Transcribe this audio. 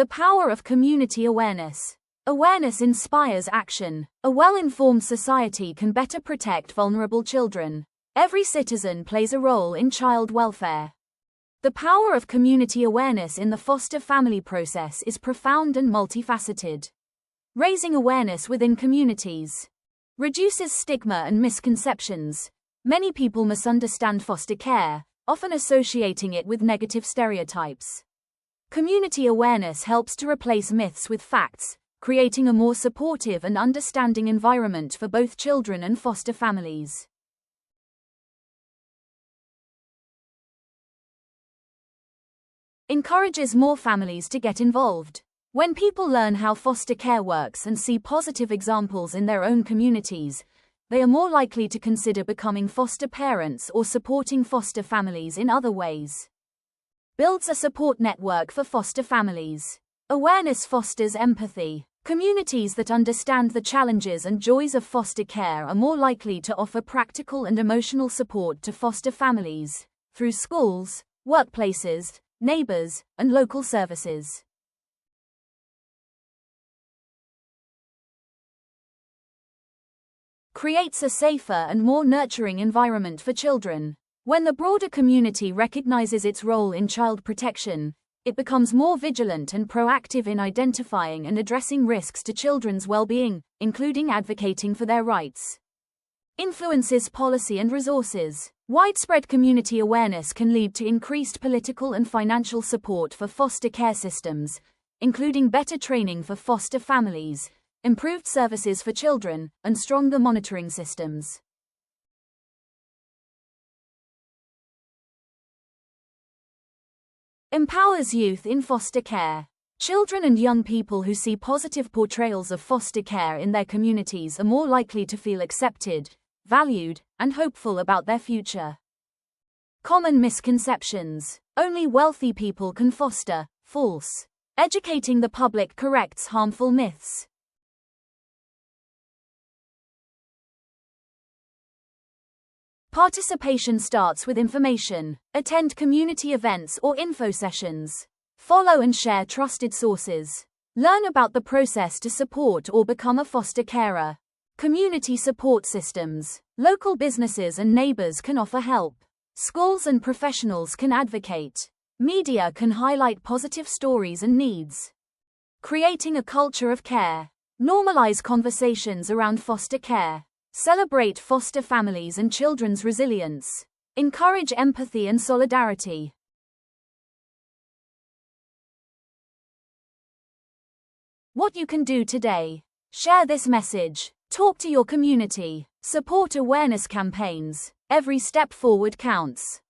The power of community awareness. Awareness inspires action. A well-informed society can better protect vulnerable children. Every citizen plays a role in child welfare. The power of community awareness in the foster family process is profound and multifaceted. Raising awareness within communities reduces stigma and misconceptions. Many people misunderstand foster care, often associating it with negative stereotypes. Community awareness helps to replace myths with facts, creating a more supportive and understanding environment for both children and foster families. Encourages more families to get involved. When people learn how foster care works and see positive examples in their own communities, they are more likely to consider becoming foster parents or supporting foster families in other ways. Builds a support network for foster families. Awareness fosters empathy. Communities that understand the challenges and joys of foster care are more likely to offer practical and emotional support to foster families through schools, workplaces, neighbors, and local services. Creates a safer and more nurturing environment for children. When the broader community recognizes its role in child protection, it becomes more vigilant and proactive in identifying and addressing risks to children's well-being, including advocating for their rights. Influences policy and resources. Widespread community awareness can lead to increased political and financial support for foster care systems, including better training for foster families, improved services for children, and stronger monitoring systems. Empowers youth in foster care. Children and young people who see positive portrayals of foster care in their communities are more likely to feel accepted, valued, and hopeful about their future. Common misconceptions. Only wealthy people can foster. False. Educating the public corrects harmful myths. Participation starts with information. Attend community events or info sessions. Follow and share trusted sources. Learn about the process to support or become a foster carer. Community support systems. Local businesses and neighbors can offer help. Schools and professionals can advocate. Media can highlight positive stories and needs. Creating a culture of care. Normalize conversations around foster care. Celebrate foster families and children's resilience. Encourage empathy and solidarity. What you can do today. Share this message. Talk to your community. Support awareness campaigns. Every step forward counts.